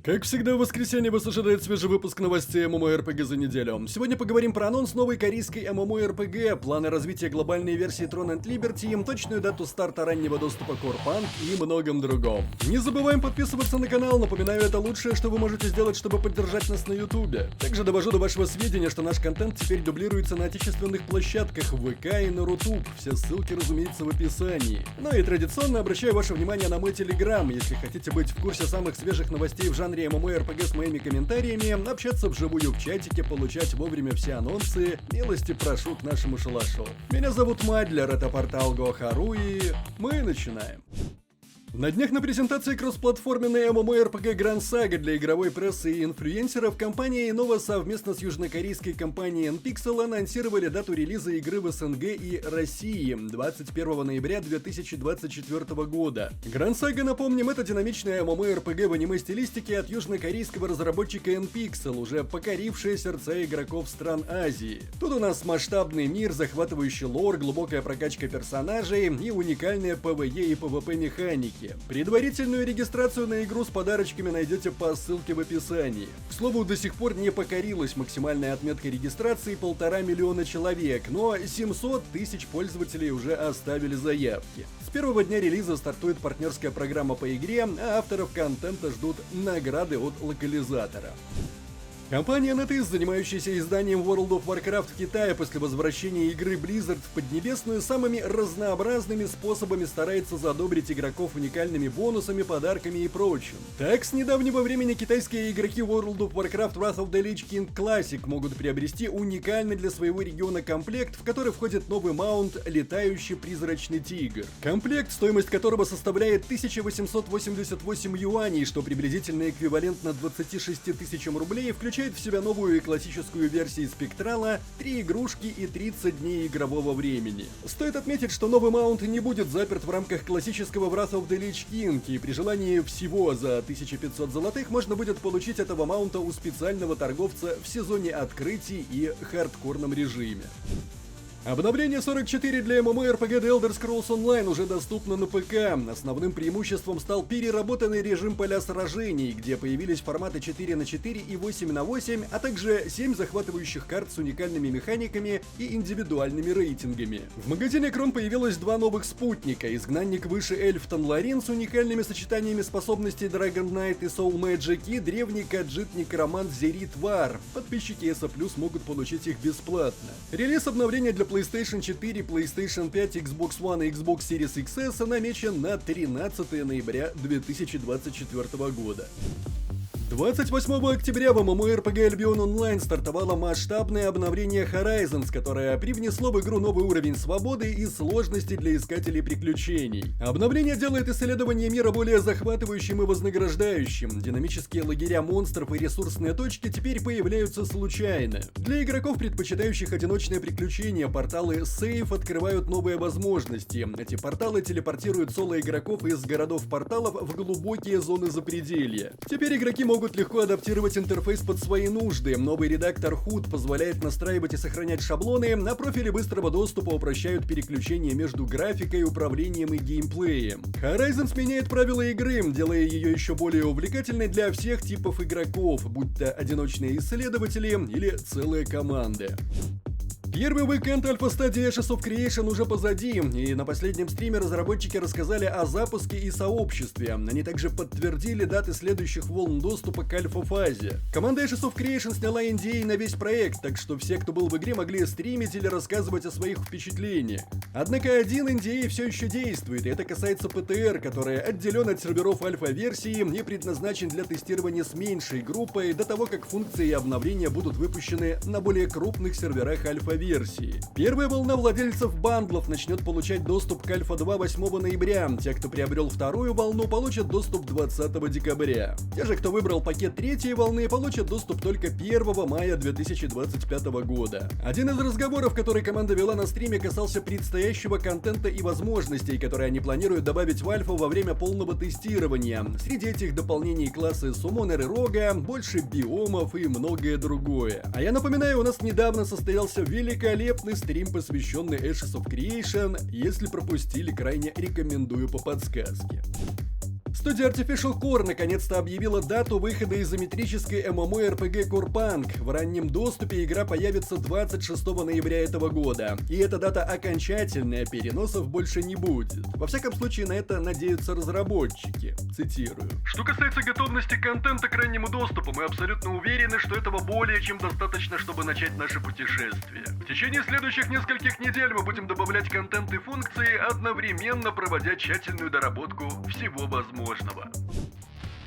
Как всегда, в воскресенье вас ожидает свежий выпуск новостей MMORPG за неделю. Сегодня поговорим про анонс новой корейской MMORPG, планы развития глобальной версии Throne and Liberty, точную дату старта раннего доступа к Warpunk и многом другом. Не забываем подписываться на канал, напоминаю, это лучшее, что вы можете сделать, чтобы поддержать нас на ютубе. Также довожу до вашего сведения, что наш контент теперь дублируется на отечественных площадках в ВК и на Рутуб, все ссылки, разумеется, в описании. Ну и традиционно обращаю ваше внимание на мой телеграм, если хотите быть в курсе самых свежих новостей в жанре MMORPG с моими комментариями, общаться вживую в чатике, получать вовремя все анонсы, милости прошу к нашему шалашу. Меня зовут Мадлер, это портал Гохару, и мы начинаем. На днях на презентации кроссплатформенной MMORPG Grand Saga для игровой прессы и инфлюенсеров компания Innova совместно с южнокорейской компанией Npixel анонсировали дату релиза игры в СНГ и России 21 ноября 2024 года. Grand Saga, напомним, это динамичная MMORPG в аниме-стилистике от южнокорейского разработчика Npixel, уже покорившая сердца игроков стран Азии. Тут у нас масштабный мир, захватывающий лор, глубокая прокачка персонажей и уникальные PvE и PvP механики. Предварительную регистрацию на игру с подарочками найдете по ссылке в описании. К слову, до сих пор не покорилась максимальная отметка регистрации 1,5 миллиона человек, но 700 тысяч пользователей уже оставили заявки. С первого дня релиза стартует партнерская программа по игре, а авторов контента ждут награды от локализатора. Компания NetEase, занимающаяся изданием World of Warcraft в Китае после возвращения игры Blizzard в Поднебесную, самыми разнообразными способами старается задобрить игроков уникальными бонусами, подарками и прочим. Так, с недавнего времени китайские игроки World of Warcraft Wrath of the Lich King Classic могут приобрести уникальный для своего региона комплект, в который входит новый маунт «Летающий призрачный тигр». Комплект, стоимость которого составляет 1888 юаней, что приблизительно эквивалентно 26 тысячам рублей, включает в себя новую и классическую версии спектрала, 3 игрушки и 30 дней игрового времени. Стоит отметить, что новый маунт не будет заперт в рамках классического Wrath of the Lich King, и при желании всего за 1500 золотых можно будет получить этого маунта у специального торговца в сезоне открытий и хардкорном режиме. Обновление 44 для MMORPG The Elder Scrolls Online уже доступно на ПК. Основным преимуществом стал переработанный режим поля сражений, где появились форматы 4 на 4 и 8 на 8, а также 7 захватывающих карт с уникальными механиками и индивидуальными рейтингами. В магазине Крон появилось 2 новых спутника: изгнанник выше эльф Танларин с уникальными сочетаниями способностей Dragon Knight и Soul Magic и древний каджит-некромант Зерит Вар. Подписчики ESA Plus могут получить их бесплатно. Релиз обновления для PlayStation 4, PlayStation 5, Xbox One и Xbox Series XS намечен на 13 ноября 2024 года. 28 октября в MMORPG Albion Online стартовало масштабное обновление Horizons, которое привнесло в игру новый уровень свободы и сложности для искателей приключений. Обновление делает исследование мира более захватывающим и вознаграждающим. Динамические лагеря монстров и ресурсные точки теперь появляются случайно. Для игроков, предпочитающих одиночные приключения, порталы Safe открывают новые возможности. Эти порталы телепортируют соло-игроков из городов-порталов в глубокие зоны запределья. Теперь игроки могут легко адаптировать интерфейс под свои нужды. Новый редактор HUD позволяет настраивать и сохранять шаблоны, а профили быстрого доступа упрощают переключение между графикой, управлением и геймплеем. Horizons меняет правила игры, делая ее еще более увлекательной для всех типов игроков, будь то одиночные исследователи или целые команды. Первый уикенд альфа-стадии Ashes of Creation уже позади, и на последнем стриме разработчики рассказали о запуске и сообществе. Они также подтвердили даты следующих волн доступа к альфа-фазе. Команда Ashes of Creation сняла NDA на весь проект, так что все, кто был в игре, могли стримить или рассказывать о своих впечатлениях. Однако один NDA все еще действует, и это касается ПТР, который отделен от серверов альфа-версии и предназначен для тестирования с меньшей группой до того, как функции и обновления будут выпущены на более крупных серверах альфа-версии. Первая волна владельцев бандлов начнет получать доступ к Альфа 2 8 ноября. Те, кто приобрел вторую волну, получат доступ 20 декабря. Те же, кто выбрал пакет третьей волны, получат доступ только 1 мая 2025 года. Один из разговоров, который команда вела на стриме, касался предстоящего контента и возможностей, которые они планируют добавить в Альфу во время полного тестирования. Среди этих дополнений классы Суммонер и Рога, больше биомов и многое другое. А я напоминаю, у нас недавно состоялся великолепный стрим, посвященный Ashes of Creation. Если пропустили, крайне рекомендую по подсказке. Студия Artificial Core наконец-то объявила дату выхода изометрической MMORPG Core Punk. В раннем доступе игра появится 26 ноября этого года. И эта дата окончательная, переносов больше не будет. Во всяком случае, на это надеются разработчики. Цитирую. Что касается готовности контента к раннему доступу, мы абсолютно уверены, что этого более чем достаточно, чтобы начать наше путешествие. В течение следующих нескольких недель мы будем добавлять контент и функции, одновременно проводя тщательную доработку всего возможного.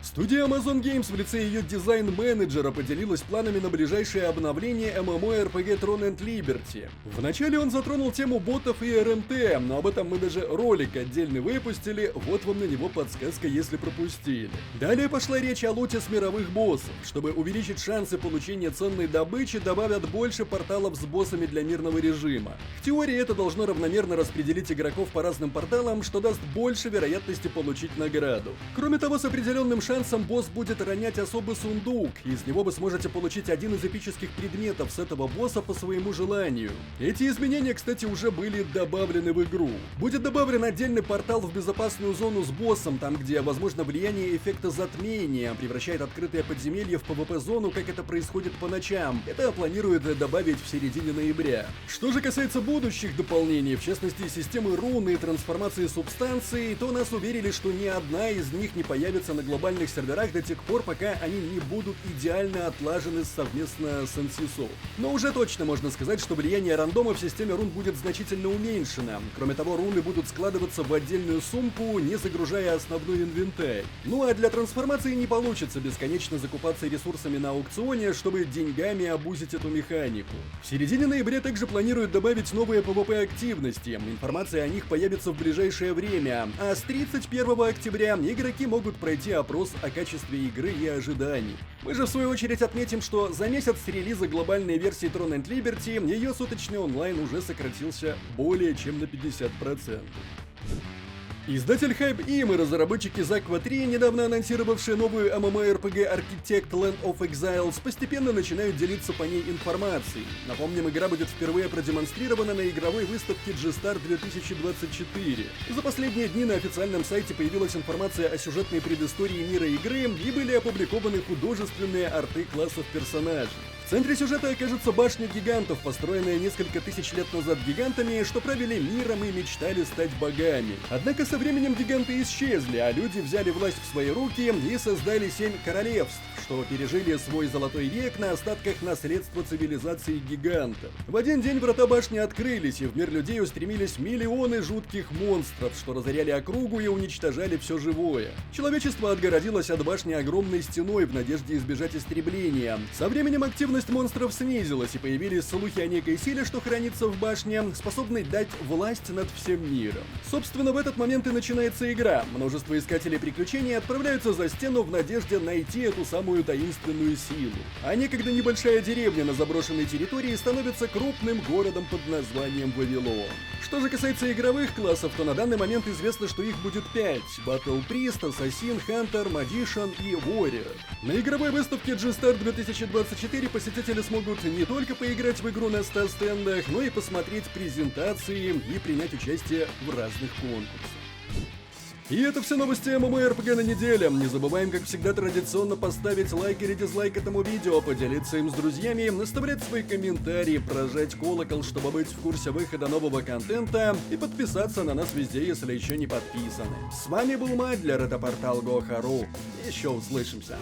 Студия Amazon Games в лице ее дизайн-менеджера поделилась планами на ближайшее обновление MMORPG Throne and Liberty. Вначале он затронул тему ботов и РМТ, но об этом мы даже ролик отдельно выпустили, вот вам на него подсказка, если пропустили. Далее пошла речь о луте с мировых боссов. Чтобы увеличить шансы получения ценной добычи, добавят больше порталов с боссами для мирного режима. В теории это должно равномерно распределить игроков по разным порталам, что даст больше вероятности получить награду. Кроме того, с определенным шансом босс будет ронять особый сундук, и из него вы сможете получить один из эпических предметов с этого босса по своему желанию. Эти изменения, кстати, уже были добавлены в игру. Будет добавлен отдельный портал в безопасную зону с боссом, там где возможно влияние эффекта затмения, превращает открытое подземелье в PvP-зону, как это происходит по ночам. Это планируют добавить в середине ноября. Что же касается будущих дополнений, в частности системы руны и трансформации субстанций, то нас уверили, что ни одна из них не появится на глобальных серверах до тех пор, пока они не будут идеально отлажены совместно с NCSoft. Но уже точно можно сказать, что влияние рандома в системе рун будет значительно уменьшено. Кроме того, руны будут складываться в отдельную сумку, не загружая основной инвентарь. Ну а для трансформации не получится бесконечно закупаться ресурсами на аукционе, чтобы деньгами обузить эту механику. В середине ноября также планируют добавить новые PvP-активности. Информация о них появится в ближайшее время, а с 31 октября игроки могут пройти опрос о качестве игры и ожиданий. Мы же в свою очередь отметим, что за месяц с релиза глобальной версии Throne and Liberty ее суточный онлайн уже сократился более чем на 50%. Издатель HypeIM и разработчики Zakva 3, недавно анонсировавшие новую MMORPG Architect Land of Exiles, постепенно начинают делиться по ней информацией. Напомним, игра будет впервые продемонстрирована на игровой выставке G-Star 2024. За последние дни на официальном сайте появилась информация о сюжетной предыстории мира игры и были опубликованы художественные арты классов персонажей. В центре сюжета окажется башня гигантов, построенная несколько тысяч лет назад гигантами, что правили миром и мечтали стать богами. Однако со временем гиганты исчезли, а люди взяли власть в свои руки и создали 7 королевств, что пережили свой золотой век на остатках наследства цивилизации гигантов. В один день врата башни открылись, и в мир людей устремились миллионы жутких монстров, что разоряли округу и уничтожали все живое. Человечество отгородилось от башни огромной стеной в надежде избежать истребления. Со временем активность монстров снизилась, и появились слухи о некой силе, что хранится в башне, способной дать власть над всем миром. Собственно, в этот момент и начинается игра. Множество искателей приключений отправляются за стену в надежде найти эту самую таинственную силу. А некогда небольшая деревня на заброшенной территории становится крупным городом под названием Вавилон. Что же касается игровых классов, то на данный момент известно, что их будет 5: Battle Priest, Assassin, Hunter, Magician и Warrior. На игровой выставке G-Star 2024 посетители смогут не только поиграть в игру на 100 стендах, но и посмотреть презентации и принять участие в разных конкурсах. И это все новости MMORPG на неделю. Не забываем, как всегда, традиционно поставить лайк или дизлайк этому видео, поделиться им с друзьями, оставлять свои комментарии, прожать колокол, чтобы быть в курсе выхода нового контента, и подписаться на нас везде, если еще не подписаны. С вами был Мадлер, это портал Go.ru. Еще услышимся.